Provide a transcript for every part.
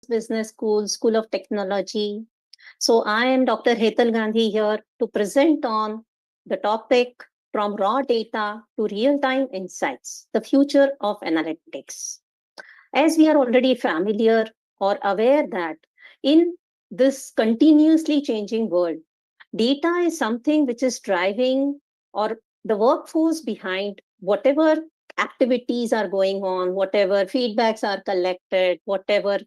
Business School, School of Technology. So I am Dr. Hetal Gandhi here to present on the topic from raw data to real-time insights, the future of analytics. As we are already familiar or aware that in this continuously changing world, data is something which is driving or the workforce behind whatever activities are going on, whatever feedbacks are collected, whatever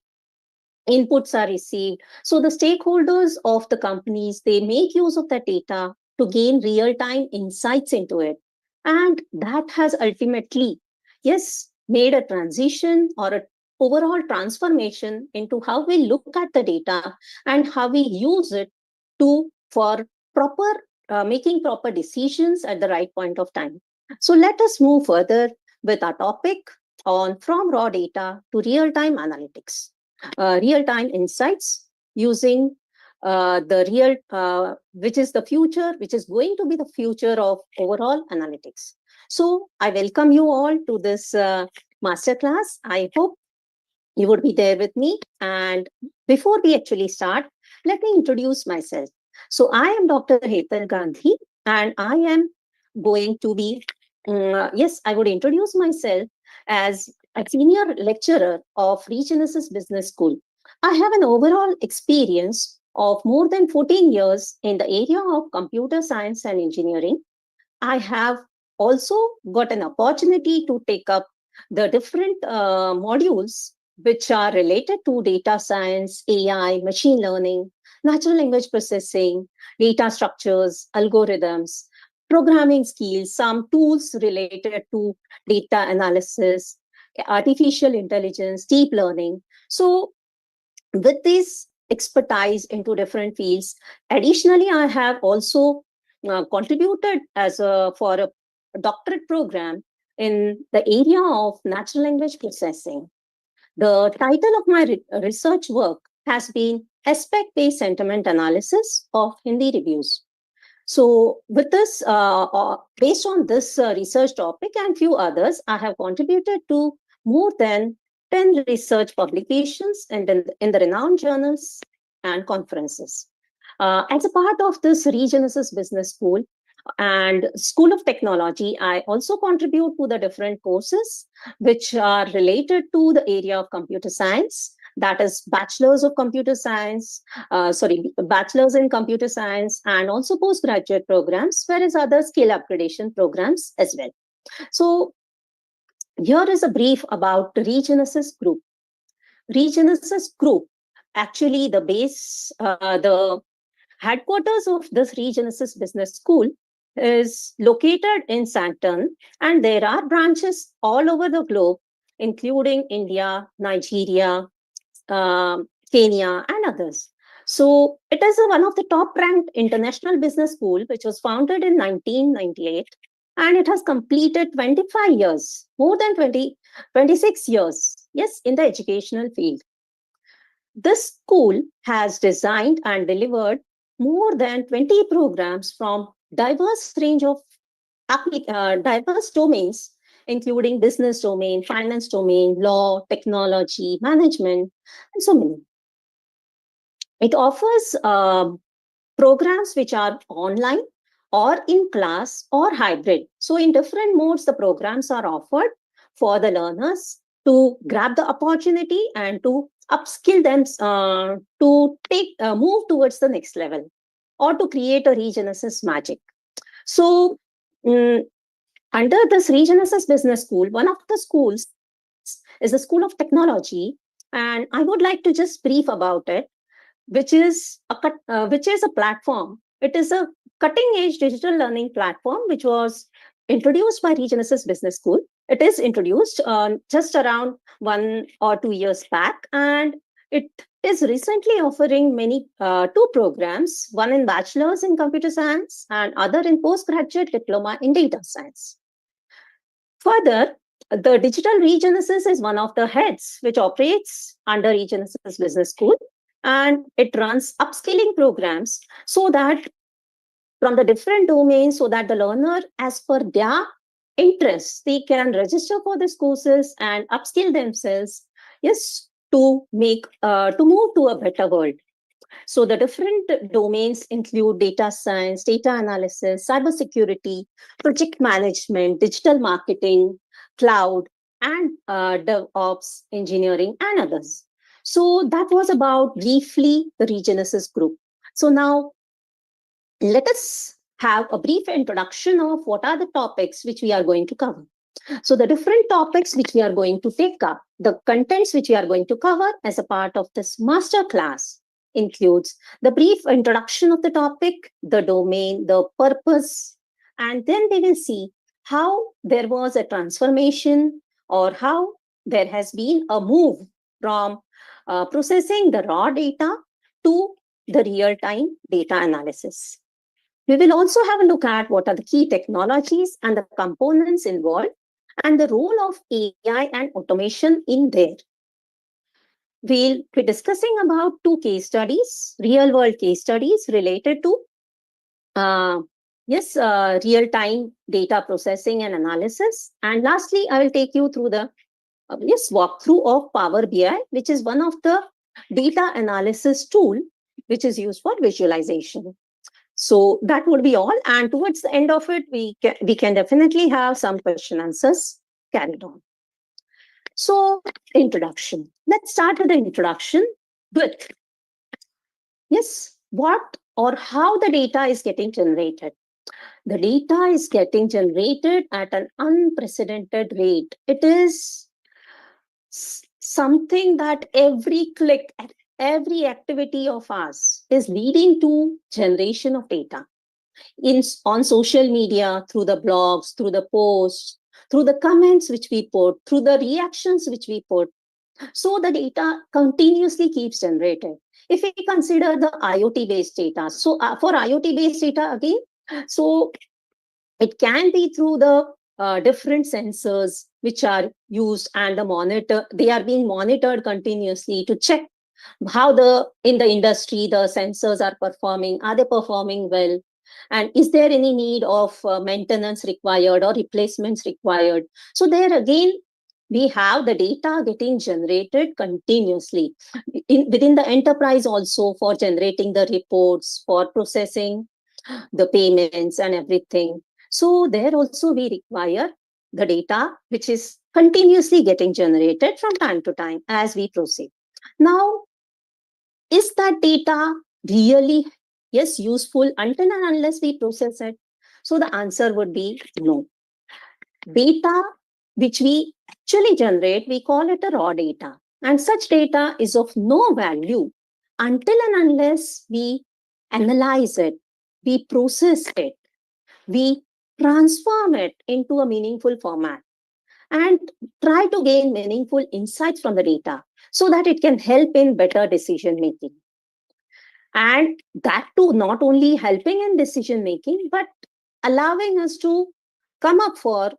inputs are received. So the stakeholders of the companies, they make use of that data to gain real time insights into it. And that has ultimately, yes, made a transition or a overall transformation into how we look at the data and how we use it to for proper making proper decisions at the right point of time. So let us move further with our topic on from raw data to real time analytics, real time insights using which is the future, which is going to be the future of overall analytics. So I welcome you all to this masterclass. I hope you would be there with me. And before we actually start, let me introduce myself. So I am Dr. Hetal Gandhi, and I am going to be, yes, I would introduce myself as a senior lecturer of Regenesis Business School. I have an overall experience of more than 14 years in the area of computer science and engineering. I have also got an opportunity to take up the different modules which are related to data science, AI, machine learning, natural language processing, data structures, algorithms, programming skills, some tools related to data analysis, artificial intelligence, deep learning. So, with this expertise into different fields, additionally, I have also contributed as a for a doctorate program in the area of natural language processing. The title of my research work has been Aspect-Based Sentiment Analysis of Hindi Reviews. So, with this, based on this research topic and few others, I have contributed to more than 10 research publications in the renowned journals and conferences. As a part of this Regenesis Business School and School of Technology, I also contribute to the different courses which are related to the area of computer science. That is bachelor's of computer science, bachelor's in computer science, and also postgraduate programs, whereas other skill upgradation programs as well. So here is a brief about the Regenesis Group. Regenesis Group, actually the headquarters of this Regenesis Business School is located in Santon, and there are branches all over the globe, including India, Nigeria, Kenya, and others. So it is one of the top ranked international business school, which was founded in 1998, and it has completed 25 years, more than 26 years, yes, in the educational field. This school has designed and delivered more than 20 programs from diverse range of diverse domains, including business domain, finance domain, law, technology, management, and so many. It offers programs which are online or in class or hybrid. So in different modes, the programs are offered for the learners to grab the opportunity and to upskill them to move towards the next level or to create a Regenesis magic. So under this Regenesis Business School, one of the schools is the School of Technology, and I would like to just brief about it, which is a platform. It is a cutting-edge digital learning platform which was introduced by Regenesis Business School. It is introduced just around 1 or 2 years back, and it is recently offering many two programs, one in bachelor's in computer science and other in postgraduate diploma in data science. Further, the Digital Regenesis is one of the heads which operates under Regenesis Business School, and it runs upskilling programs so that from the different domains, so that the learner, as per their interests, they can register for these courses and upskill themselves, yes, to move to a better world. So the different domains include data science, data analysis, cybersecurity, project management, digital marketing, cloud, and DevOps engineering, and others. So that was about briefly the Regenesis group. So now let us have a brief introduction of what are the topics which we are going to cover. So the different topics which we are going to take up, the contents which we are going to cover as a part of this master class includes the brief introduction of the topic, the domain, the purpose, and then we will see how there was a transformation or how there has been a move from processing the raw data to the real-time data analysis. We will also have a look at what are the key technologies and the components involved and the role of AI and automation in there. We'll be discussing about two case studies, real world case studies related to real-time data processing and analysis. And lastly, I will take you through the walkthrough of Power BI, which is one of the data analysis tool which is used for visualization. So that would be all. And towards the end of it, we can definitely have some question answers carried on. So introduction. Let's start with the introduction with, what or how the data is getting generated. The data is getting generated at an unprecedented rate. It is something that every click, every activity of ours is leading to generation of data on social media, through the blogs, through the posts, through the comments which we put, through the reactions which we put. So the data continuously keeps generated. If we consider the IoT based data, so for IoT based data again, so it can be through the different sensors which are used and they are being monitored continuously to check how in the industry the sensors are performing. Are they performing well? And is there any need of maintenance required or replacements required? So there again, we have the data getting generated continuously within the enterprise also, for generating the reports, for processing the payments and everything. So there also we require the data which is continuously getting generated from time to time as we proceed. Now, is that data really useful until and unless we process it? So the answer would be no. Data which we actually generate, we call it a raw data. And such data is of no value until and unless we analyze it, we process it, we transform it into a meaningful format and try to gain meaningful insights from the data so that it can help in better decision making. And that too, not only helping in decision making, but allowing us to come up with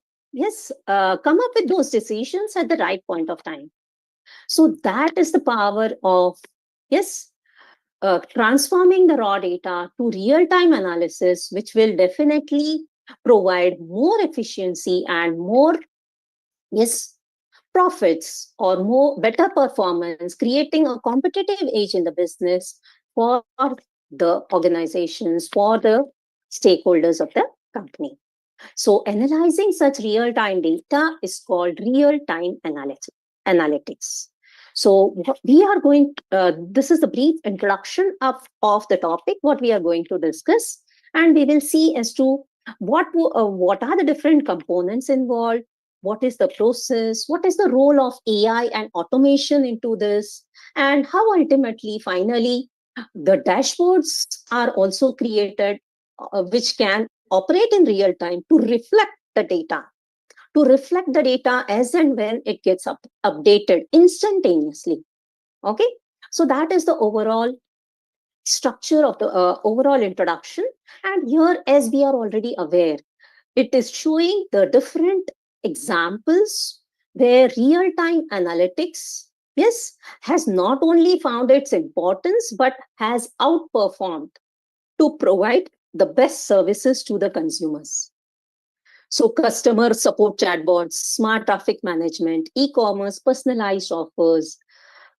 those decisions at the right point of time. So that is the power of transforming the raw data to real-time analysis, which will definitely provide more efficiency and more profits or more better performance, creating a competitive edge in the business for the organizations, for the stakeholders of the company. So analyzing such real-time data is called real-time analytics. So we are going, this is the brief introduction of the topic, what we are going to discuss, and we will see as to what are the different components involved, what is the process, what is the role of AI and automation into this, and how ultimately, finally, the dashboards are also created, which can operate in real time to reflect the data as and when it gets updated instantaneously. Okay, so that is the overall structure of the overall introduction. And here, as we are already aware, it is showing the different examples where real-time analytics has not only found its importance but has outperformed to provide the best services to the consumers. So customer support chatbots, smart traffic management, e-commerce, personalized offers,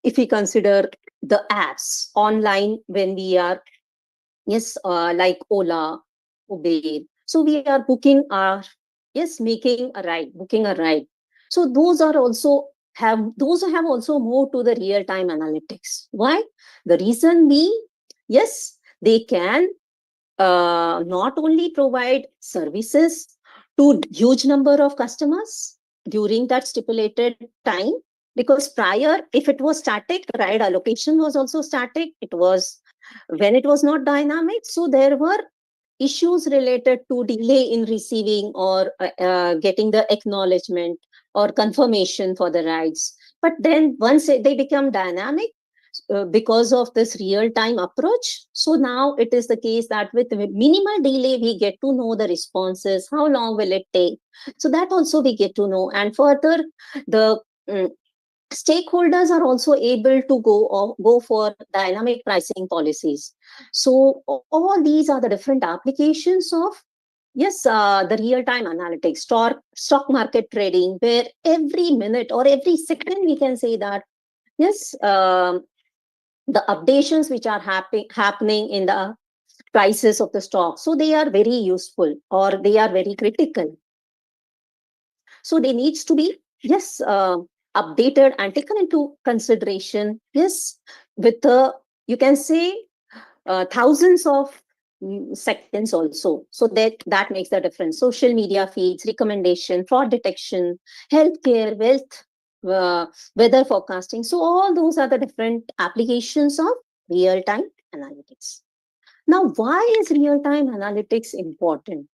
if we consider the apps online when we are, yes, like Ola, Uber. So we are booking our, yes, making a ride, booking a ride. So those have also moved to the real time analytics. Why? The reason being, yes, they can not only provide services to huge number of customers during that stipulated time, because prior, if it was static, ride allocation was also static. It was when it was not dynamic, so there were issues related to delay in receiving or getting the acknowledgement or confirmation for the rides. But then once they become dynamic, because of this real time approach, so now it is the case that with minimal delay we get to know the responses, how long will it take, so that also we get to know. And further, the stakeholders are also able to go for dynamic pricing policies. So all these are the different applications of, yes, the real time analytics, stock market trading, where every minute or every second we can say that, yes, the updations which are happening in the prices of the stock, so they are very useful or they are very critical. So they needs to be, yes, updated and taken into consideration, yes, with the, you can say, thousands of seconds also. So that makes the difference. Social media feeds, recommendation, fraud detection, healthcare, wealth, weather forecasting. So all those are the different applications of real-time analytics. Now, why is real-time analytics important?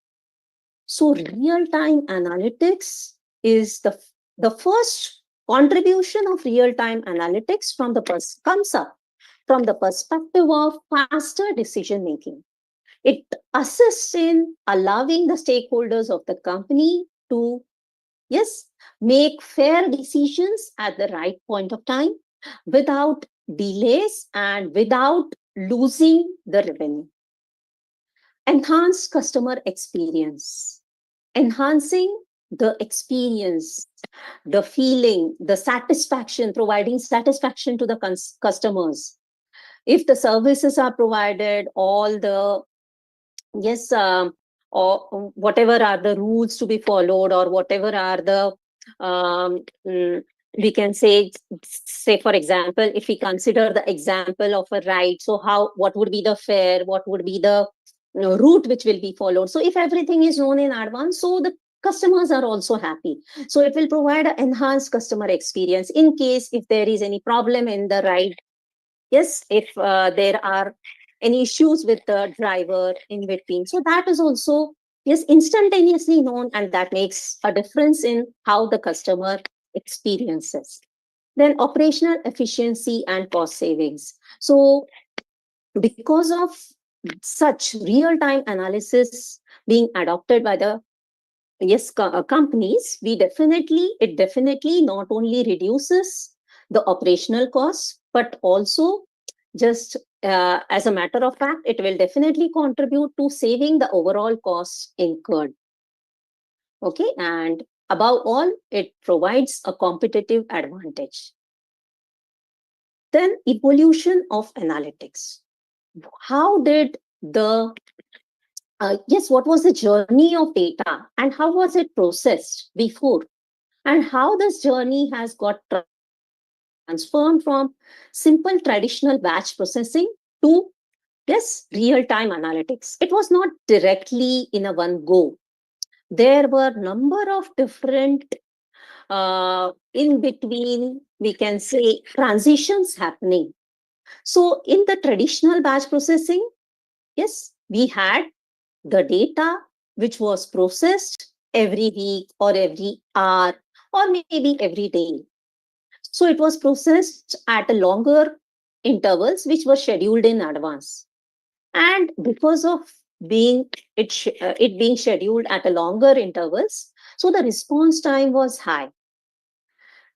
So real-time analytics is the first contribution of real-time analytics from the comes up from the perspective of faster decision making. It assists in allowing the stakeholders of the company to, yes, make fair decisions at the right point of time without delays and without losing the revenue. Enhance customer experience. Enhancing the experience, the feeling, the satisfaction, providing satisfaction to the customers. If the services are provided, all the, yes, or whatever are the rules to be followed, or whatever are the, um, mm, we can say for example, if we consider the example of a ride, so what would be the fare, what would be the route which will be followed. So if everything is known in advance, so the customers are also happy. So it will provide an enhanced customer experience in case if there is any problem in the ride. Yes, if there are any issues with the driver in between, so that is also, yes, instantaneously known, and that makes a difference in how the customer experiences. Then operational efficiency and cost savings. So because of such real time analysis being adopted by the, yes, companies, it definitely not only reduces the operational costs, but also, just as a matter of fact, it will definitely contribute to saving the overall costs incurred. Okay, and above all, it provides a competitive advantage. Then evolution of analytics. How did the yes, what was the journey of data and how was it processed before, and how this journey has got transformed from simple traditional batch processing to, yes, real time analytics. It was not directly in a one go. There were number of different in between, we can say, transitions happening. So in the traditional batch processing, yes, we had the data which was processed every week or every hour or maybe every day. So it was processed at a longer intervals which were scheduled in advance. And because of it being scheduled at a longer intervals, so the response time was high.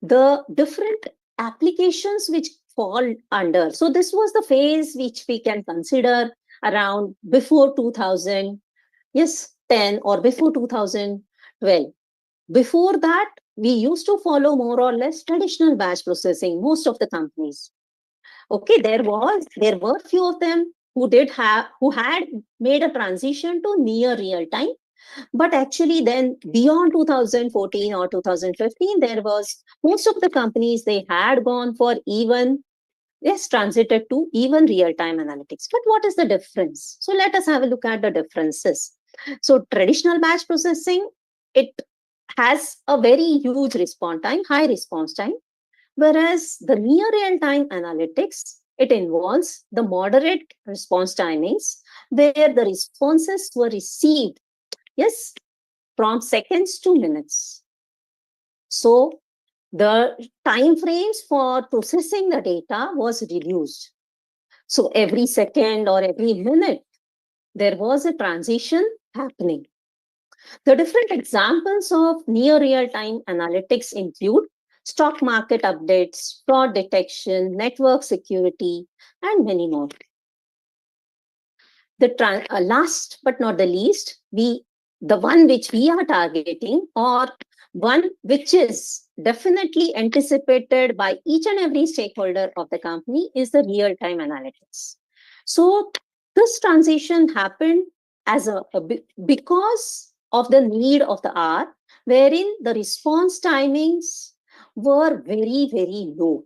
The different applications which fall under, so this was the phase which we can consider around before 2000, yes, 10 or before 2012. Before that, we used to follow more or less traditional batch processing, most of the companies. Okay, there were few of them who had made a transition to near real time. But actually, then beyond 2014 or 2015, there was most of the companies, they had gone for even, yes, transited to even real-time analytics. But what is the difference? So let us have a look at the differences. So traditional batch processing, it has a very huge response time, high response time, whereas the near real-time analytics, it involves the moderate response timings where the responses were received, yes, from seconds to minutes. So the time frames for processing the data was reduced. So every second or every minute, there was a transition happening. The different examples of near real-time analytics include stock market updates, fraud detection, network security, and many more. The last but not the least, the one which we are targeting, or one which is definitely anticipated by each and every stakeholder of the company, is the real-time analytics. So this transition happened because of the need of the hour, wherein the response timings were very, very low.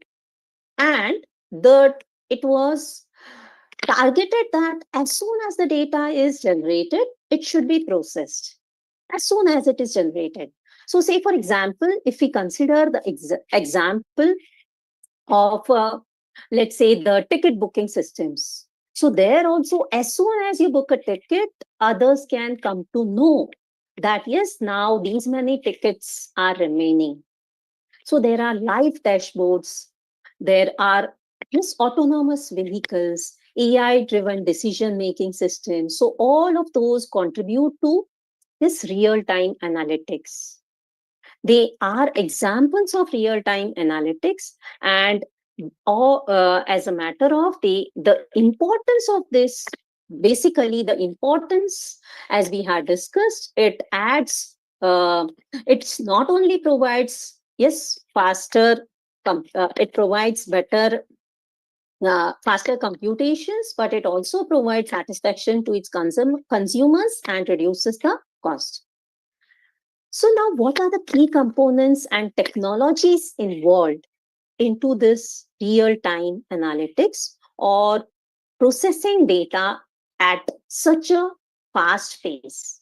And it was targeted that as soon as the data is generated, it should be processed as soon as it is generated. So say, for example, if we consider the example of, let's say, the ticket booking systems. So there also, as soon as you book a ticket, others can come to know that, yes, now these many tickets are remaining. So there are live dashboards, there are, yes, autonomous vehicles, AI-driven decision-making systems. So all of those contribute to this real-time analytics. They are examples of real-time analytics, and as a matter of the importance of this, basically the importance, as we had discussed, it adds, it's not only provides, yes, faster, it provides better, faster computations, but it also provides satisfaction to its consumers and reduces the cost. So now, what are the key components and technologies involved into this real-time analytics or processing data at such a fast pace?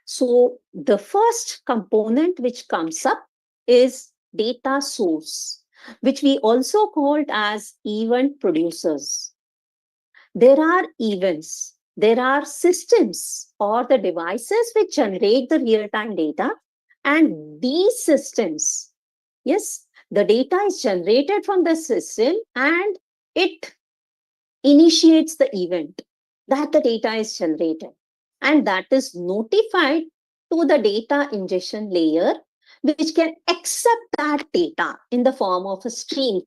So the first component which comes up is data source, which we also called as event producers. There are events, there are systems or the devices which generate the real-time data, and these systems, yes, the data is generated from the system and it initiates the event that the data is generated, and that is notified to the data ingestion layer, which can accept that data in the form of a stream,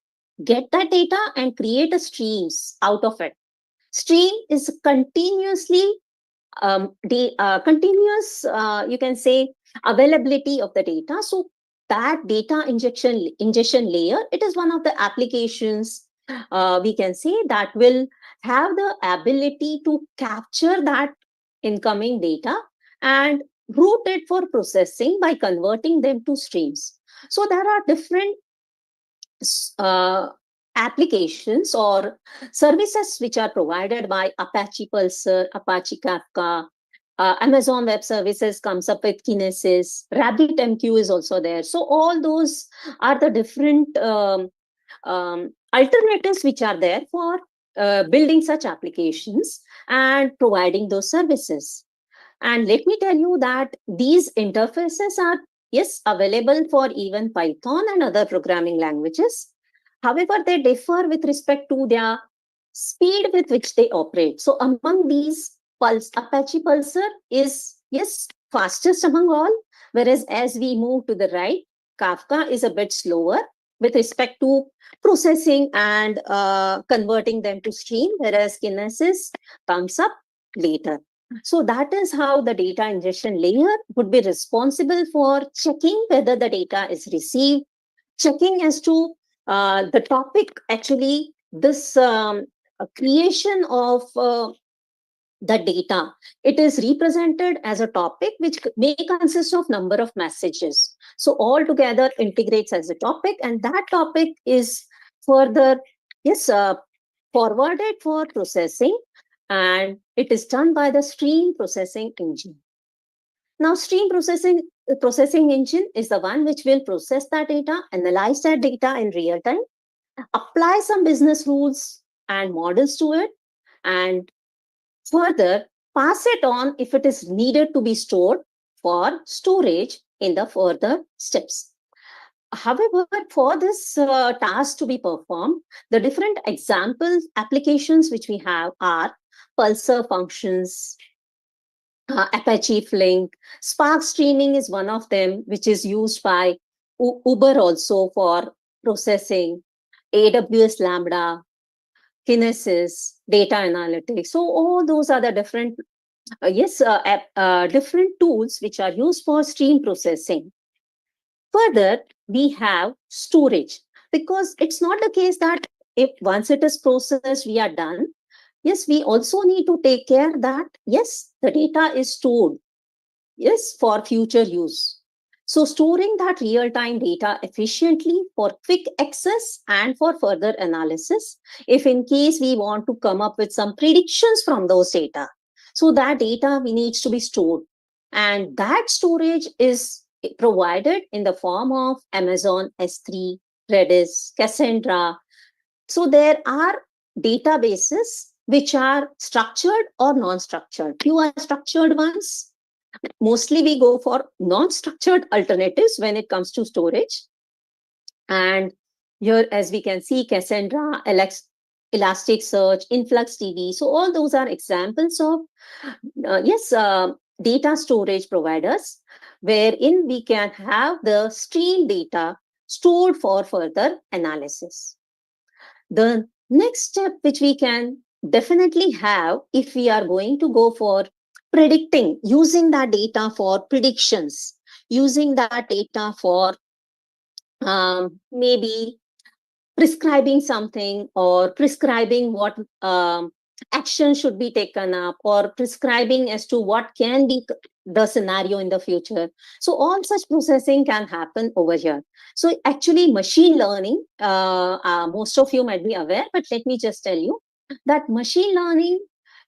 get that data and create a streams out of it. Stream is continuously continuous, you can say, availability of the data. So that data ingestion layer, it is one of the applications, we can say, that will have the ability to capture that incoming data and route it for processing by converting them to streams. So there are different uh, applications or services which are provided by Apache Pulsar, Apache Kafka. Amazon Web Services comes up with Kinesis. RabbitMQ is also there. So all those are the different alternatives which are there for building such applications and providing those services. And let me tell you that these interfaces are, yes, available for even Python and other programming languages. However, they differ with respect to their speed with which they operate. So among these, Apache Pulsar is, yes, fastest among all, whereas as we move to the right, Kafka is a bit slower with respect to processing and converting them to stream, whereas Kinesis comes up later. So that is how the data ingestion layer would be responsible for checking whether the data is received, checking as to the topic, actually this creation of the data, it is represented as a topic which may consist of number of messages. So all together integrates as a topic, and that topic is further, yes, forwarded for processing, and it is done by the stream processing engine. Now, stream processing engine is the one which will process that data, analyze that data in real time, apply some business rules and models to it, and further pass it on if it is needed to be stored for storage in the further steps. However, for this task to be performed, the different examples, applications which we have are Pulsar functions, Apache Flink, Spark Streaming is one of them, which is used by Uber also for processing, AWS Lambda, Kinesis, data analytics. So all those are the different, different tools which are used for stream processing. Further, we have storage, because it's not the case that if once it is processed, we are done. Yes, we also need to take care that, yes, the data is stored, yes, for future use. So storing that real-time data efficiently for quick access and for further analysis, if in case we want to come up with some predictions from those data. So that data needs to be stored. And that storage is provided in the form of Amazon S3, Redis, Cassandra. So there are databases which are structured or non-structured. Few are structured ones. Mostly we go for non-structured alternatives when it comes to storage. And here, as we can see, Cassandra, Elasticsearch, InfluxDB. So all those are examples of, data storage providers, wherein we can have the stream data stored for further analysis. The next step which we can definitely have, if we are going to go for predicting, using that data for predictions, using that data for maybe prescribing something, or prescribing what action should be taken up, or prescribing as to what can be the scenario in the future. So all such processing can happen over here. So actually machine learning, most of you might be aware, but let me just tell you that machine learning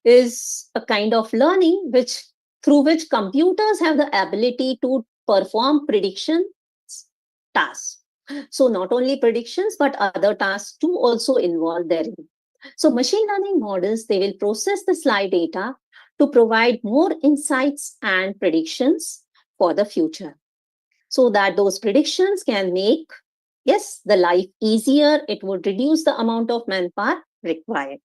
is a kind of learning which, through which computers have the ability to perform prediction tasks. So not only predictions, but other tasks too also involved therein. So machine learning models, they will process the slide data to provide more insights and predictions for the future, so that those predictions can make, yes, the life easier. It would reduce the amount of manpower required.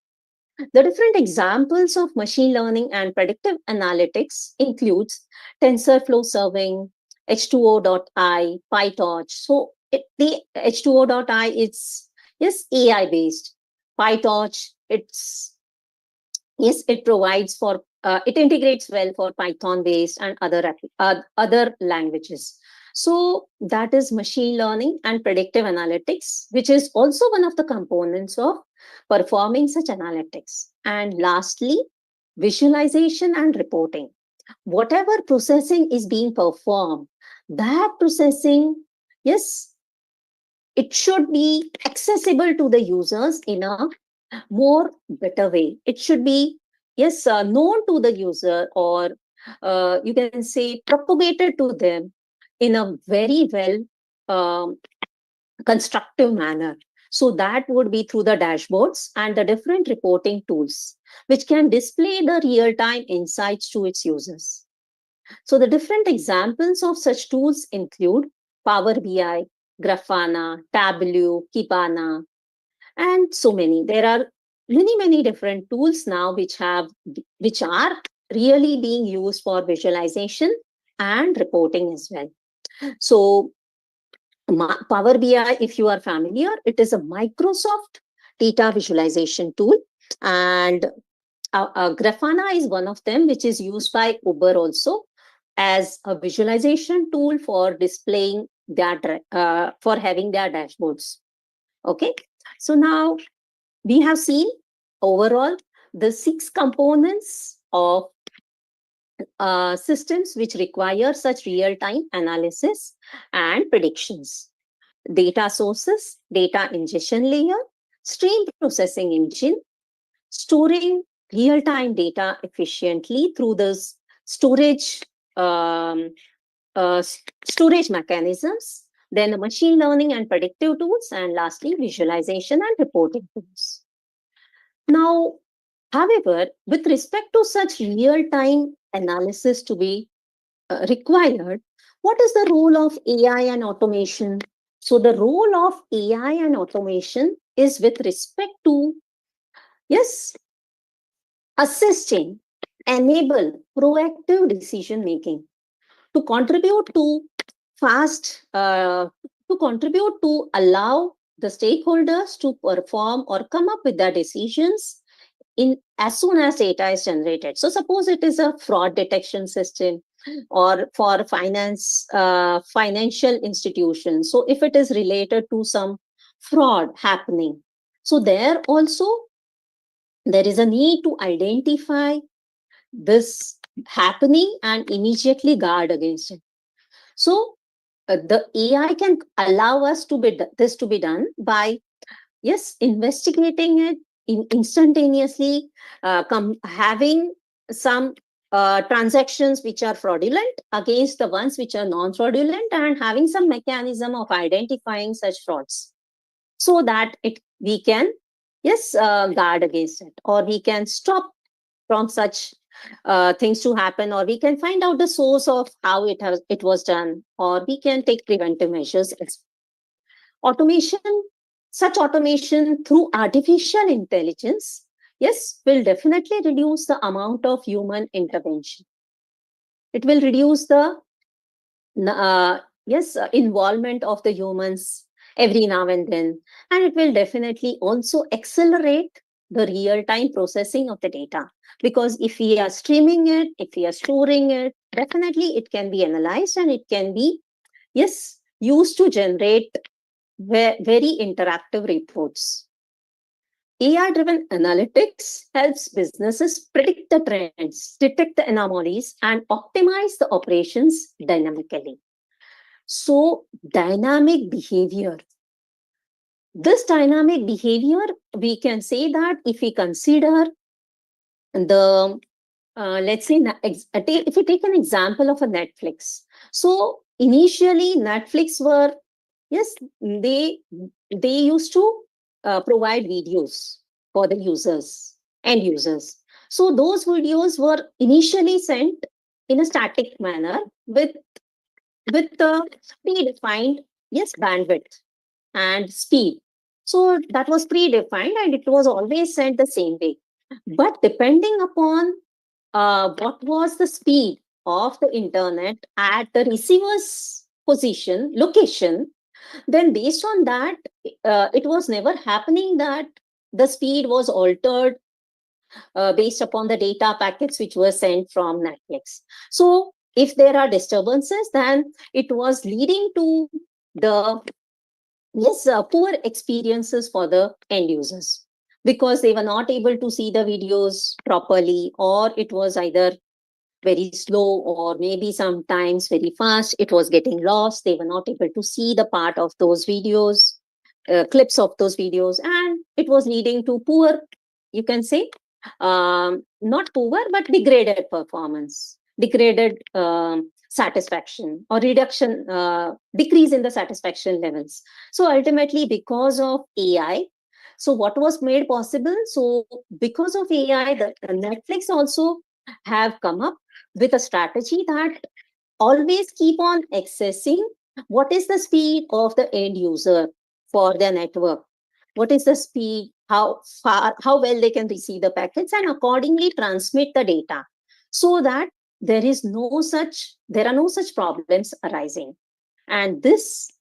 The different examples of machine learning and predictive analytics includes TensorFlow serving, H2O.I, PyTorch. So the H2O.I is, yes, AI based. PyTorch, it's, yes, it provides for, it integrates well for Python based and other languages. So that is machine learning and predictive analytics, which is also one of the components of performing such analytics. And lastly, visualization and reporting. Whatever processing is being performed, that processing, yes, it should be accessible to the users in a more better way. It should be, yes, known to the user, or you can say propagated to them in a very well um, constructive manner. So that would be through the dashboards and the different reporting tools, which can display the real-time insights to its users. So the different examples of such tools include Power BI, Grafana, Tableau, Kibana, and so many. There are many different tools now which are really being used for visualization and reporting as well. So Power BI, if you are familiar, it is a Microsoft data visualization tool, and Grafana is one of them, which is used by Uber also as a visualization tool for displaying their for having their dashboards. Okay, so now we have seen overall the 6 components of systems which require such real-time analysis and predictions. Data sources, data ingestion layer, stream processing engine, storing real-time data efficiently through this storage um, storage mechanisms, then the machine learning and predictive tools, and lastly, visualization and reporting tools. Now, however, with respect to such real-time analysis to be required, what is the role of AI and automation? So the role of AI and automation is with respect to, yes, assisting, enable proactive decision making to contribute to to contribute to allow the stakeholders to perform or come up with their decisions in as soon as data is generated. So suppose it is a fraud detection system or for financial institutions. So if it is related to some fraud happening, so there also there is a need to identify this happening and immediately guard against it. So the AI can allow us to be this to be done by, yes, investigating it instantaneously, having some transactions which are fraudulent against the ones which are non-fraudulent, and having some mechanism of identifying such frauds, so that we can, yes, guard against it, or we can stop from such things to happen, or we can find out the source of how it was done, or we can take preventive measures. Automation, such automation through artificial intelligence, yes, will definitely reduce the amount of human intervention. It will reduce the involvement of the humans every now and then, and it will definitely also accelerate the real-time processing of the data, because if we are streaming it, if we are storing it, definitely it can be analyzed and it can be, yes, used to generate very interactive reports. AI-driven analytics helps businesses predict the trends, detect the anomalies, and optimize the operations dynamically. So, dynamic behavior. This dynamic behavior, we can say that if we consider the, let's say, if we take an example of a Netflix. So, initially, Netflix were, yes, they used to provide videos for the end users. So those videos were initially sent in a static manner with the predefined, yes, bandwidth and speed. So that was predefined and it was always sent the same way. But depending upon what was the speed of the internet at the receiver's location, then based on that, it was never happening that the speed was altered based upon the data packets which were sent from Netflix. So if there are disturbances, then it was leading to the, yes, poor experiences for the end users, because they were not able to see the videos properly, or it was either very slow or maybe sometimes very fast. It was getting lost. They were not able to see the part of those videos, clips of those videos, and it was leading to poor, you can say, not poor, but degraded performance, degraded satisfaction, or decrease in the satisfaction levels. So ultimately, because of AI, so what was made possible? So because of AI, the Netflix also have come up with a strategy that always keep on accessing what is the speed of the end user for their network, what is the speed, how well they can receive the packets, and accordingly transmit the data, so that there are no such problems arising. And this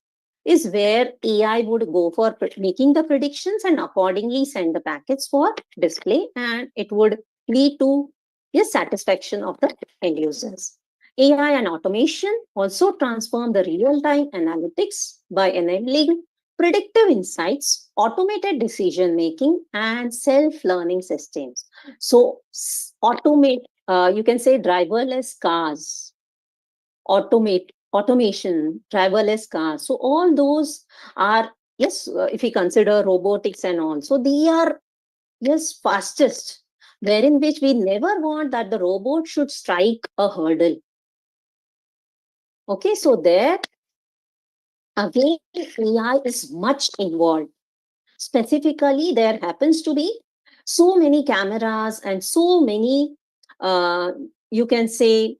is where AI would go for making the predictions and accordingly send the packets for display, and it would lead to satisfaction of the end users. AI and automation also transform the real-time analytics by enabling predictive insights, automated decision making, and self-learning systems. So, automate, you can say driverless cars, automation, driverless cars. So, all those are, if we consider robotics and all, so they are, fastest, wherein which we never want that the robot should strike a hurdle. Okay, so there again, AI is much involved. Specifically, there happens to be so many cameras and so many, you can say,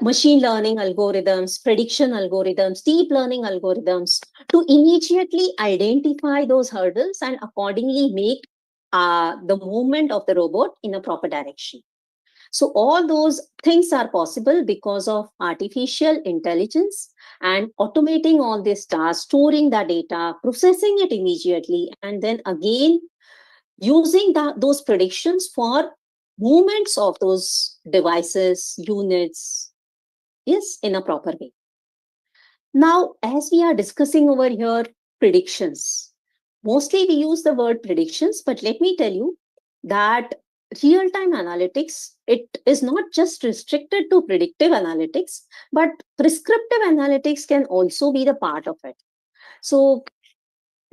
machine learning algorithms, prediction algorithms, deep learning algorithms to immediately identify those hurdles and accordingly make the movement of the robot in a proper direction. So all those things are possible because of artificial intelligence and automating all this tasks, storing the data, processing it immediately, and then again using those predictions for movements of those devices, units, in a proper way. Now, as we are discussing over here, predictions. Mostly we use the word predictions, but let me tell you that real-time analytics, it is not just restricted to predictive analytics, but prescriptive analytics can also be the part of it. So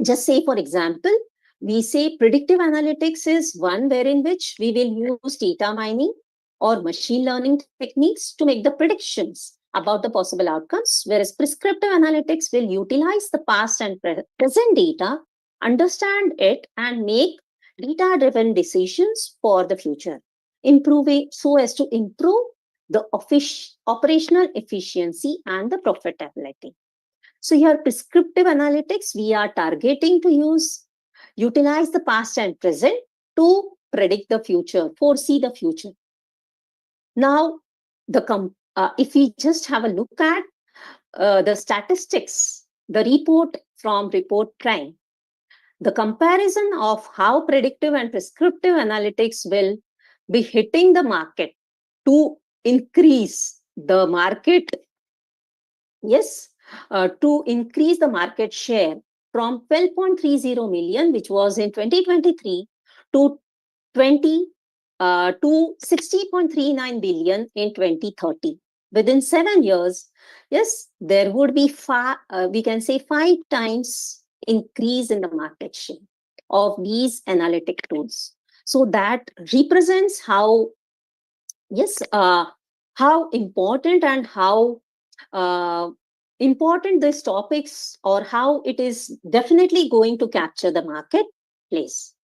just say, for example, we say predictive analytics is one wherein which we will use data mining or machine learning techniques to make the predictions about the possible outcomes, whereas prescriptive analytics will utilize the past and present data, understand it, and make data-driven decisions for the future, improving so as to improve the operational efficiency and the profitability. So here, prescriptive analytics, we are targeting to utilize the past and present to predict the future, foresee the future. Now, if we just have a look at the statistics, the report from Report Prime, the comparison of how predictive and prescriptive analytics will be hitting the market to increase the market, to increase the market share from 12.30 million, which was in 2023, to 60.39 billion in 2030. Within 7 years, there would be we can say 5 times increase in the market share of these analytic tools. So that represents how important and how important these topics, or how it is definitely going to capture the marketplace.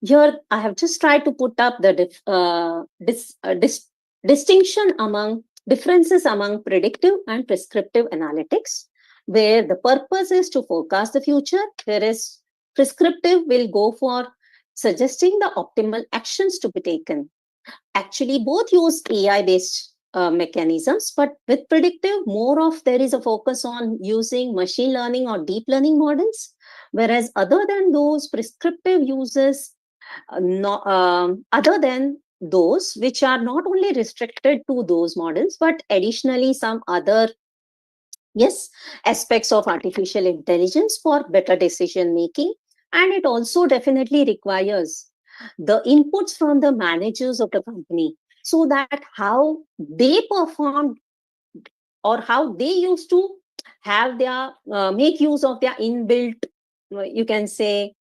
Here, I have just tried to put up the differences among predictive and prescriptive analytics, where the purpose is to forecast the future, whereas prescriptive will go for suggesting the optimal actions to be taken. Actually, both use AI-based mechanisms, but with predictive, there is a focus on using machine learning or deep learning models, whereas other than those, prescriptive uses other than those which are not only restricted to those models, but additionally some other aspects of artificial intelligence for better decision making. And it also definitely requires the inputs from the managers of the company, so that how they perform or how they used to have their make use of their inbuilt, you can say,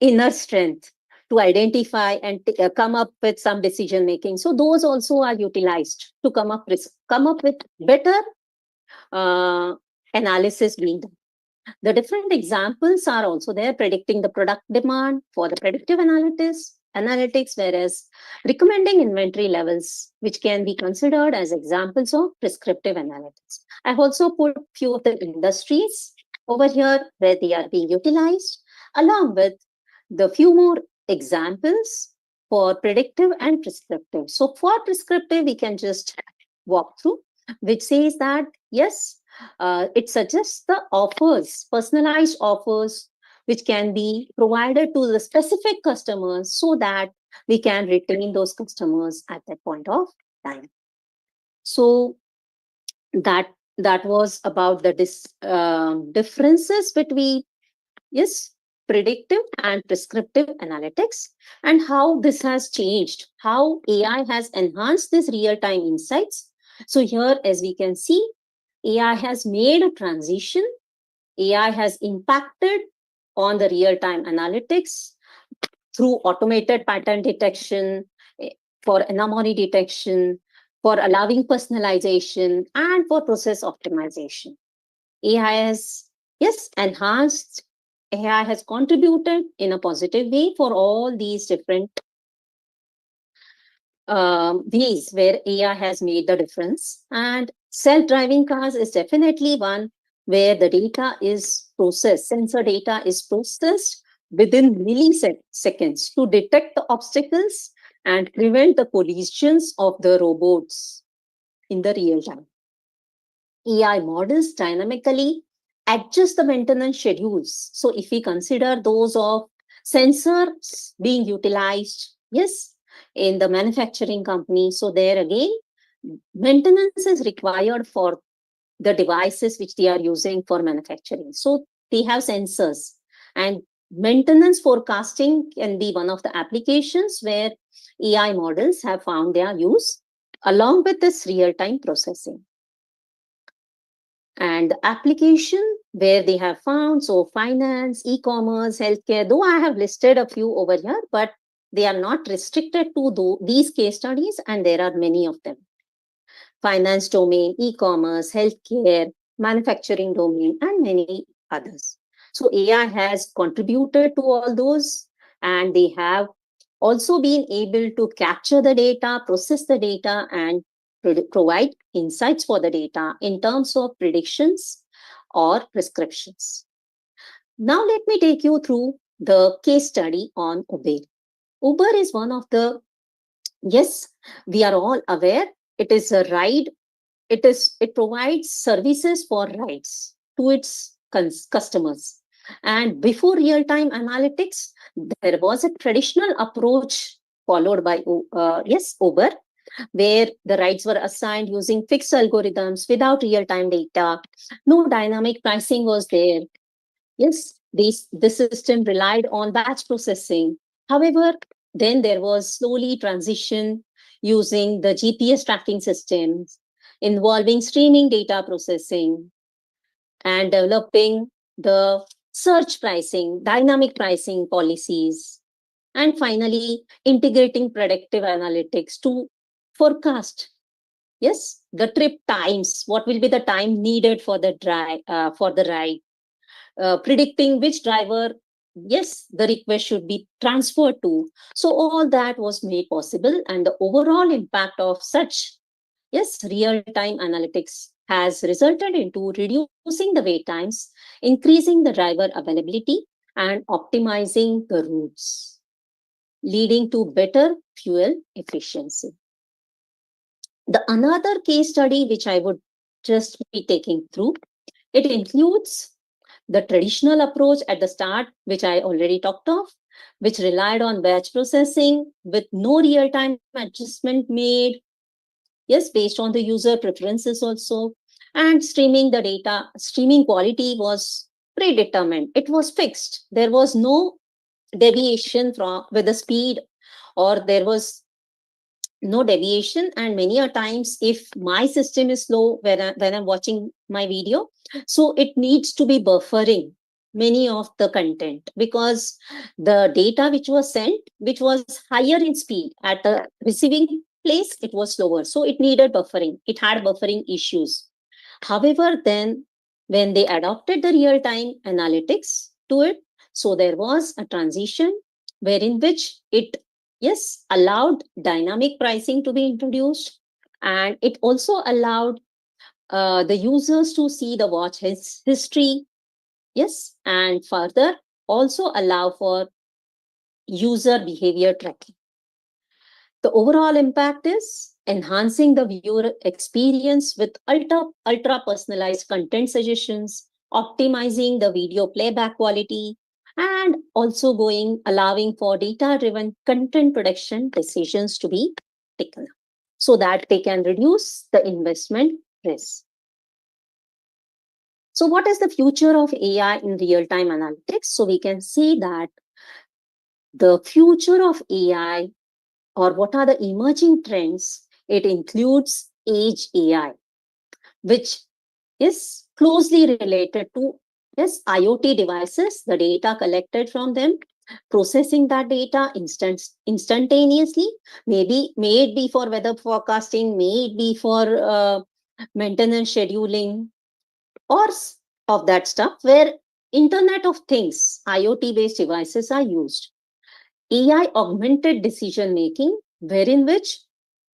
inner strength to identify and come up with some decision making. So those also are utilized to come up with better analysis being done. The different examples are also there: predicting the product demand for the predictive analytics, whereas recommending inventory levels, which can be considered as examples of prescriptive analytics. I've also put few of the industries over here where they are being utilized, along with the few more examples for predictive and prescriptive. So for prescriptive, we can just walk through, which says that, it suggests the offers, personalized offers which can be provided to the specific customers so that we can retain those customers at that point of time. So that that was about the differences between, yes, predictive and prescriptive analytics, and how this has changed, how AI has enhanced these real-time insights. So here, as we can see, AI has made a transition. AI has impacted on the real-time analytics through automated pattern detection, eh, for anomaly detection, for allowing personalization, and for process optimization. AI has, yes, enhanced, AI has contributed in a positive way for all these different ways where AI has made the difference. And self-driving cars is definitely one where the data is processed, sensor data is processed within milliseconds to detect the obstacles and prevent the collisions of the robots in the real time. AI models dynamically adjust the maintenance schedules. So if we consider those of sensors being utilized, yes, in the manufacturing company, so there again, maintenance is required for the devices which they are using for manufacturing. So they have sensors, and maintenance forecasting can be one of the applications where AI models have found their use along with this real-time processing. And the application where they have found, so finance, e-commerce, healthcare, though I have listed a few over here, but they are not restricted to these case studies, and there are many of them. Finance domain, e-commerce, healthcare, manufacturing domain, and many others. So AI has contributed to all those, and they have also been able to capture the data, process the data, and provide insights for the data in terms of predictions or prescriptions. Now, let me take you through the case study on Uber. Uber is one of the, yes, we are all aware, it is a ride, it provides services for rides to its customers. And before real-time analytics, there was a traditional approach followed by yes, Uber, where the rides were assigned using fixed algorithms without real-time data. No dynamic pricing was there. Yes, the system relied on batch processing. However, then there was slowly transition using the GPS tracking systems, involving streaming data processing, and developing the search pricing, dynamic pricing policies, and finally integrating predictive analytics to forecast, yes, the trip times, what will be the time needed for the for the ride, predicting which driver, yes, the request should be transferred to. So all that was made possible, and the overall impact of such, yes, real-time analytics has resulted into reducing the wait times, increasing the driver availability, and optimizing the routes, leading to better fuel efficiency. The another case study which I would just be taking through, it includes the traditional approach at the start, which I already talked of, which relied on batch processing with no real-time adjustment made, yes, based on the user preferences also. And streaming the data, streaming quality was predetermined. It was fixed. There was no deviation from with the speed, or there was no deviation. And many a times, if my system is slow when I'm watching my video, so it needs to be buffering many of the content, because the data which was sent, which was higher in speed at the receiving place, it was slower, so it needed buffering, it had buffering issues. However, then when they adopted the real time analytics to it, so there was a transition wherein which it, yes, allowed dynamic pricing to be introduced, and it also allowed the users to see the watch history, yes, and further also allow for user behavior tracking. The overall impact is enhancing the viewer experience with ultra personalized content suggestions, optimizing the video playback quality, and also allowing for data-driven content production decisions to be taken so that they can reduce the investment risk. So what is the future of AI in real-time analytics? So we can see that the future of AI, or what are the emerging trends, it includes Edge AI, which is closely related to IoT devices, the data collected from them, processing that data instantaneously. Maybe may it be for weather forecasting, may it be for maintenance scheduling, or of that stuff where Internet of Things, IoT based devices are used. AI augmented decision making, wherein which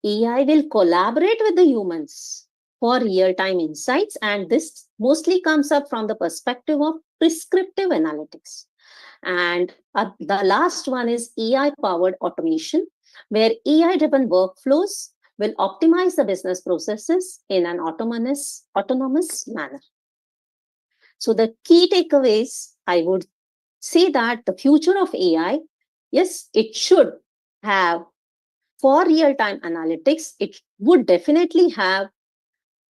AI will collaborate with the humans for real-time insights, and this mostly comes up from the perspective of prescriptive analytics. And the last one is AI-powered automation, where AI-driven workflows will optimize the business processes in an autonomous manner. So the key takeaways, I would say that the future of AI, yes, it should have, for real-time analytics, it would definitely have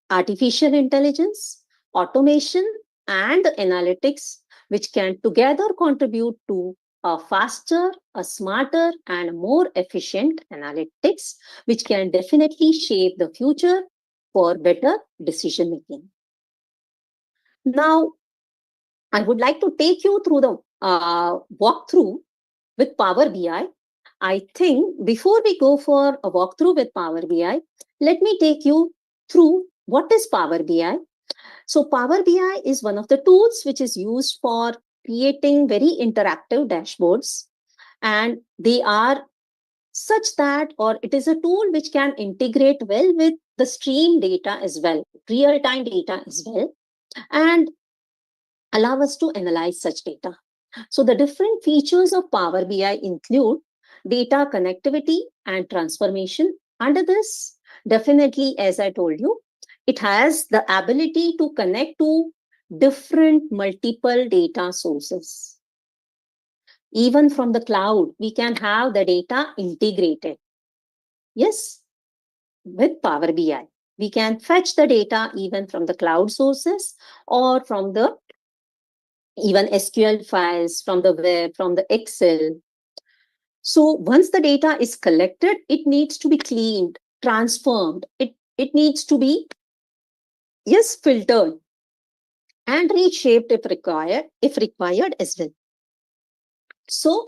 artificial intelligence, automation, and analytics, which can together contribute to a faster, a smarter, and more efficient analytics, which can definitely shape the future for better decision making. Now, I would like to take you through the walkthrough with Power BI. I think before we go for a walkthrough with Power BI, let me take you through what is Power BI. So Power BI is one of the tools which is used for creating very interactive dashboards, and they are such that, or it is a tool which can integrate well with the stream data as well, real-time data as well, and allow us to analyze such data. So the different features of Power BI include data connectivity and transformation. Under this, definitely, as I told you, it has the ability to connect to different multiple data sources. Even from the cloud, we can have the data integrated. Yes, with Power BI. We can fetch the data even from the cloud sources or from the even SQL files, from the web, from the Excel. So once the data is collected, it needs to be cleaned, transformed. It needs to be, yes, filtered and reshaped if required as well. So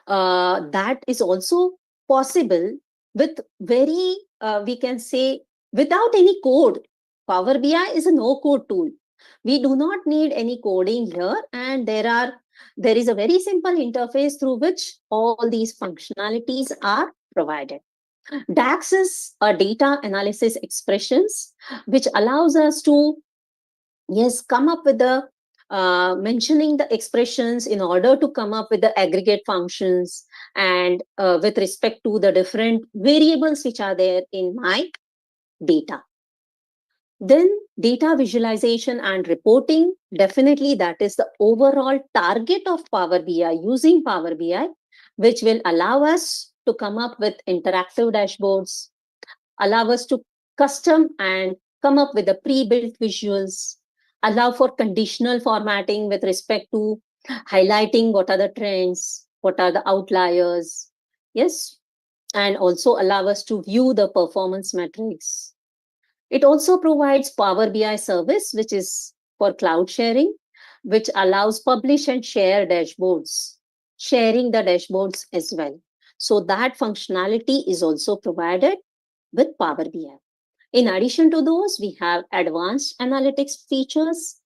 that is also possible with very, we can say, without any code. Power BI is a no-code tool. We do not need any coding here, and there is a very simple interface through which all these functionalities are provided. DAX is a data analysis expressions, which allows us to, yes, come up with the mentioning the expressions in order to come up with the aggregate functions, and with respect to the different variables which are there in my data. Then data visualization and reporting, definitely that is the overall target of Power BI, using Power BI, which will allow us to come up with interactive dashboards, allow us to custom and come up with the pre-built visuals, allow for conditional formatting with respect to highlighting what are the trends, what are the outliers, yes, and also allow us to view the performance metrics. It also provides Power BI service, which is for cloud sharing, which allows publish and share dashboards, sharing the dashboards as well. So that functionality is also provided with Power BI. In addition to those, we have advanced analytics features,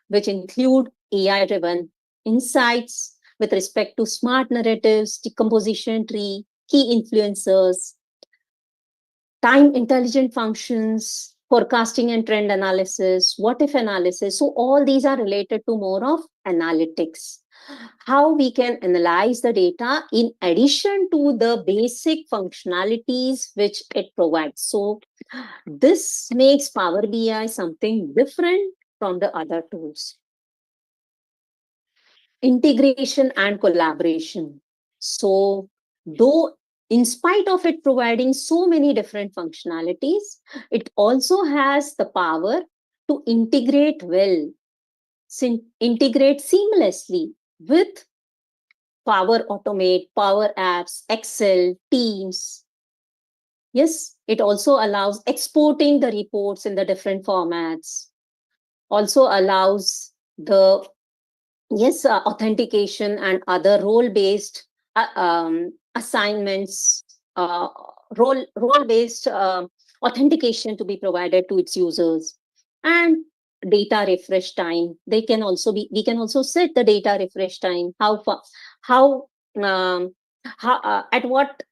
which include AI-driven insights with respect to smart narratives, decomposition tree, key influencers, time intelligent functions, forecasting and trend analysis, what if analysis. So all these are related to more of analytics. How we can analyze the data in addition to the basic functionalities which it provides. So this makes Power BI something different from the other tools. integration and collaboration. So, though in spite of it providing so many different functionalities, it also has the power to integrate well, integrate seamlessly with Power Automate, Power Apps, Excel, Teams. Yes, it also allows exporting the reports in the different formats, also allows the authentication and other role-based assignments, role-based authentication to be provided to its users, and data refresh time. We can also set the data refresh time, how um, at what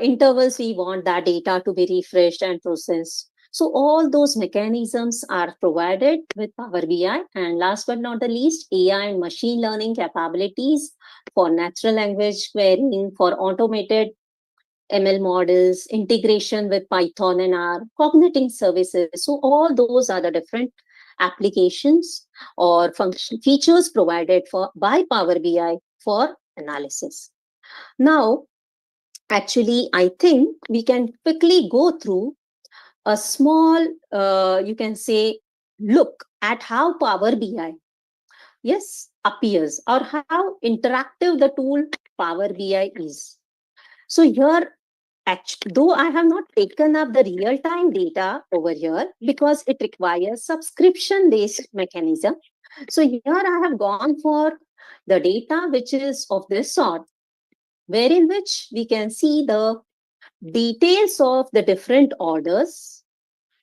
intervals we want that data to be refreshed and processed. So all those mechanisms are provided with Power BI. And last but not the least, AI and machine learning capabilities for natural language querying, for automated ML models, integration with Python and R, cognitive services. So all those are the different applications or function features provided by Power BI for analysis. Now, actually, I think we can quickly go through a small, you can say, look at how Power BI, yes, appears, or how interactive the tool Power BI is. So here, actually, though I have not taken up the real-time data over here because it requires subscription-based mechanism. So here I have gone for the data which is of this sort, wherein which we can see the details of the different orders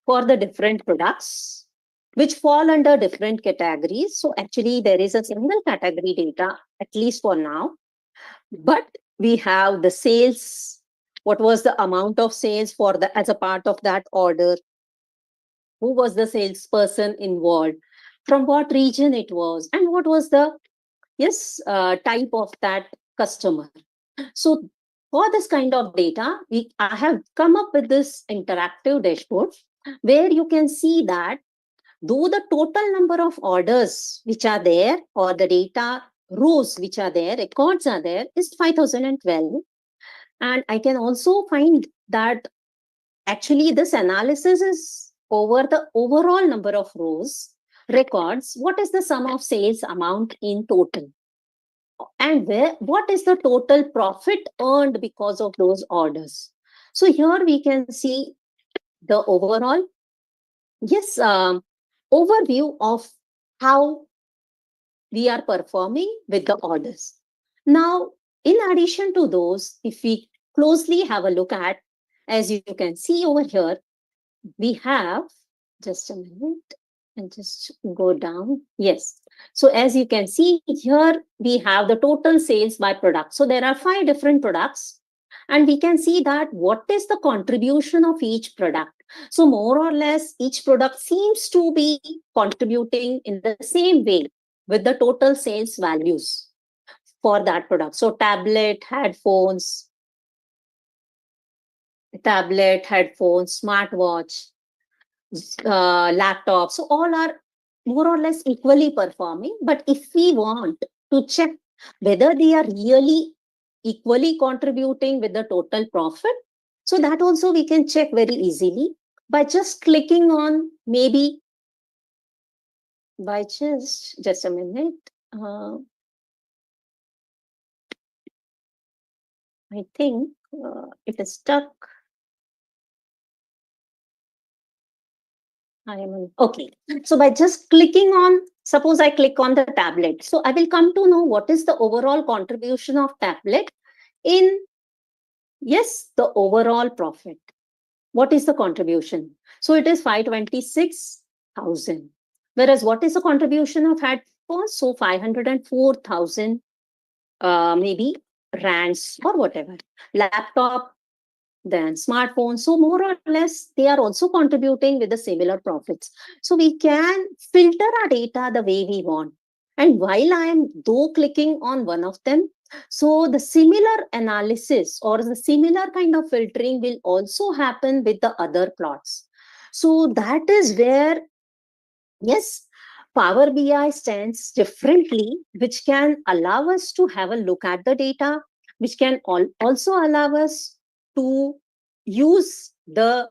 for the different products which fall under different categories. So actually there is a single category data, at least for now, but we have the sales, what was the amount of sales for the as a part of that order, who was the salesperson involved, from what region it was, and what was the type of that customer. So for this kind of data, I have come up with this interactive dashboard where you can see that though the total number of orders which are there or the data rows which are there, records are there, is 5012. And I can also find that actually this analysis is over the overall number of rows, records, what is the sum of sales amount in total? And what is the total profit earned because of those orders? So here we can see the overall overview of how we are performing with the orders. Now, in addition to those, if we closely have a look at, as you can see over here, we have, just a minute, and just go down. Yes. So as you can see here, we have the total sales by product. So there are 5 different products, and we can see that what is the contribution of each product. So more or less, each product seems to be contributing in the same way with the total sales values for that product. So tablet, headphones, smartwatch, laptops. So all are more or less equally performing. But if we want to check whether they are really equally contributing with the total profit, so that also we can check very easily by just clicking on maybe by just a minute. I think it is stuck. Okay. So by just clicking on, suppose I click on the tablet. So I will come to know what is the overall contribution of tablet in, the overall profit. What is the contribution? So it is 526,000. Whereas what is the contribution of headphones? So 504,000, maybe rands or whatever. Laptop, then smartphones. So more or less, they are also contributing with the similar profits. So we can filter our data the way we want. And while I am though clicking on one of them, so the similar analysis or the similar kind of filtering will also happen with the other plots. So that is where, Power BI stands differently, which can allow us to have a look at the data, which can also allow us to use the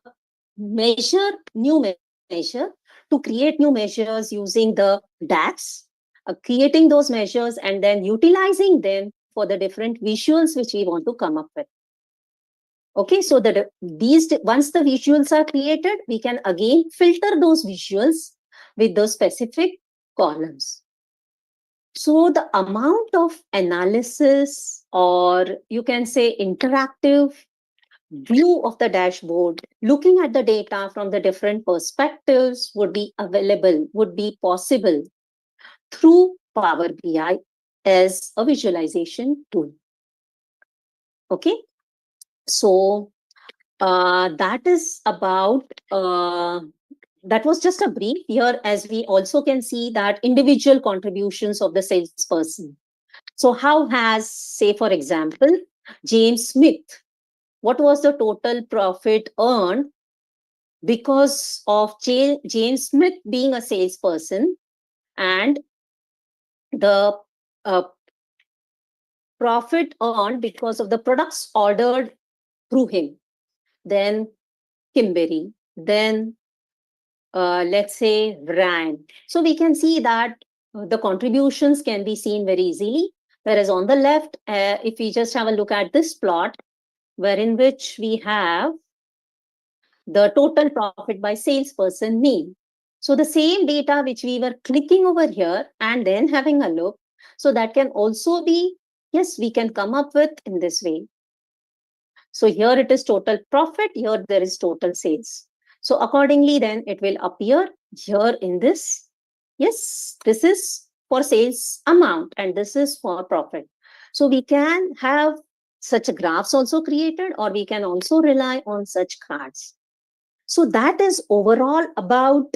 new measure to create new measures using the DAX, creating those measures and then utilizing them for the different visuals which we want to come up with. Okay, so that once the visuals are created, we can again filter those visuals with those specific columns. So the amount of analysis, or you can say interactive view of the dashboard, looking at the data from the different perspectives, would be available, would be possible through Power BI as a visualization tool. Okay, so that is about that was just a brief here, as we also can see that individual contributions of the salesperson. So how has, say for example, James Smith, what was the total profit earned because of James Smith being a salesperson, and the profit earned because of the products ordered through him, then Kimberly, then let's say Rand. So we can see that the contributions can be seen very easily. Whereas on the left, if we just have a look at this plot, wherein which we have the total profit by salesperson name. So the same data which we were clicking over here and then having a look, so that can also be, yes, we can come up with in this way. So here it is total profit, here there is total sales. So accordingly, then it will appear here in this. Yes, this is for sales amount and this is for profit. So we can have such graphs also created, or we can also rely on such cards. So that is overall about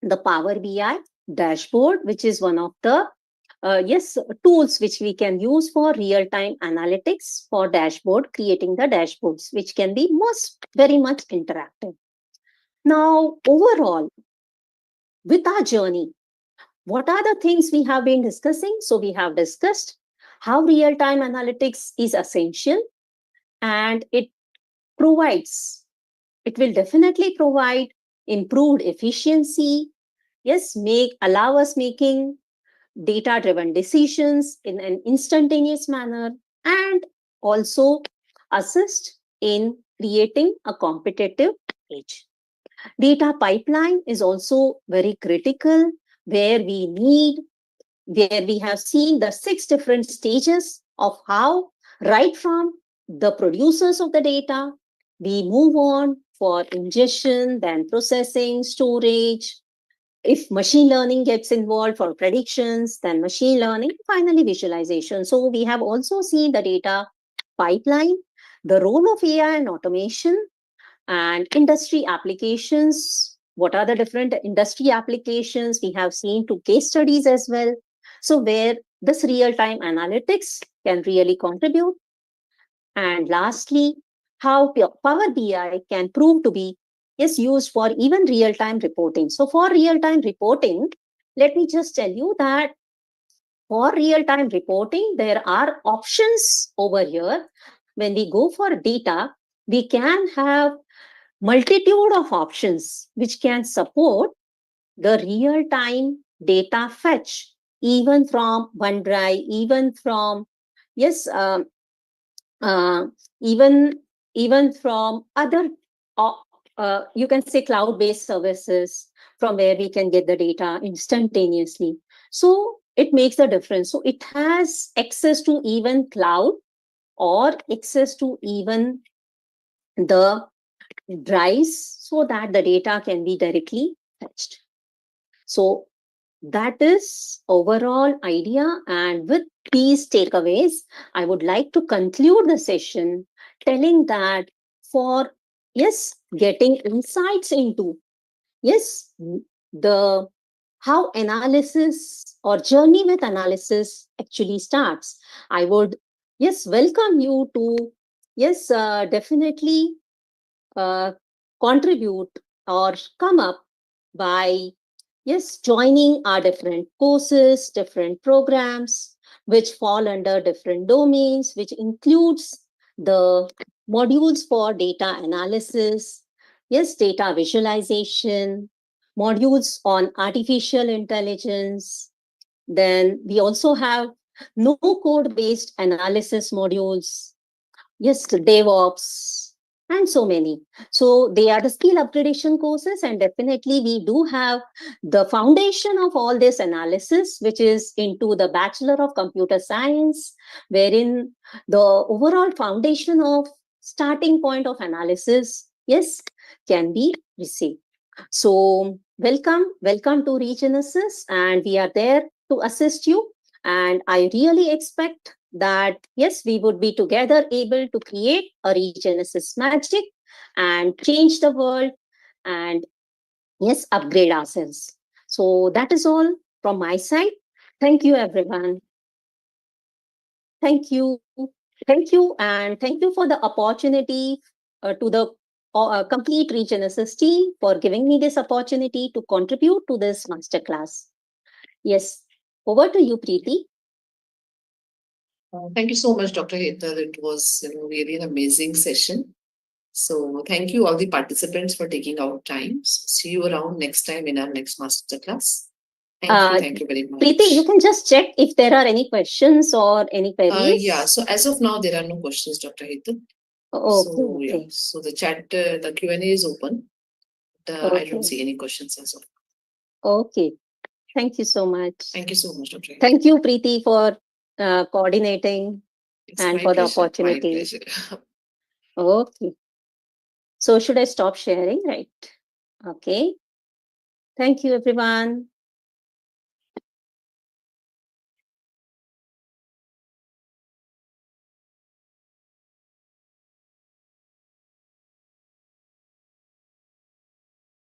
the Power BI dashboard, which is one of the tools which we can use for real-time analytics for dashboard, creating the dashboards, which can be very much interactive. Now, overall, with our journey, what are the things we have been discussing? So we have discussed how real-time analytics is essential, and it will definitely provide improved efficiency. Yes, allow us making data-driven decisions in an instantaneous manner, and also assist in creating a competitive edge. Data pipeline is also very critical, where we have seen the 6 different stages of how, right from the producers of the data, we move on for ingestion, then processing, storage. If machine learning gets involved for predictions, then machine learning, finally visualization. So we have also seen the data pipeline, the role of AI and automation, and industry applications. What are the different industry applications? We have seen 2 case studies as well. So where this real-time analytics can really contribute. And lastly, how Power BI can prove to be used for even real-time reporting. So for real-time reporting, let me just tell you that for real-time reporting, there are options over here. When we go for data, we can have multitude of options which can support the real-time data fetch, even from OneDrive, even from, yes, uh, even from other, you can say cloud-based services, from where we can get the data instantaneously. So it makes a difference. So it has access to even cloud, or access to even the drives, so that the data can be directly fetched. So that is overall idea. And with these takeaways, I would like to conclude the session telling that for, getting insights into, the how analysis or journey with analysis actually starts, I would, welcome you to, definitely uh, contribute or come up by Yes, joining our different courses, different programs, which fall under different domains, which includes the modules for data analysis, yes, data visualization, modules on artificial intelligence. Then we also have no code based analysis modules, yes, DevOps, and so many. So they are the skill upgradation courses, and definitely we do have the foundation of all this analysis, which is into the Bachelor of Computer Science, wherein the overall foundation of starting point of analysis, yes, can be received. So welcome to Regenesis, and we are there to assist you. And I really expect that, yes, we would be together able to create a Regenesis magic and change the world and, yes, upgrade ourselves. So that is all from my side. Thank you, everyone. Thank you. Thank you. And thank you for the opportunity to the complete Regenesis team for giving me this opportunity to contribute to this masterclass. Yes, over to you, Preeti. Thank you so much, Dr. Heather. It was really an amazing session. So thank you all the participants for taking out time. See you around next time in our next masterclass. Thank you very much. Preeti, you can just check if there are any questions or any queries. Yeah, so as of now, there are no questions, Dr. Heather. Okay. So the chat, the Q&A is open. I don't see any questions as of now. Okay. Thank you so much. Thank you so much, Dr. Heather. Thank you, Preeti, for coordinating and for the opportunity. My pleasure. Okay. So should I stop sharing, right? Okay. Thank you, everyone.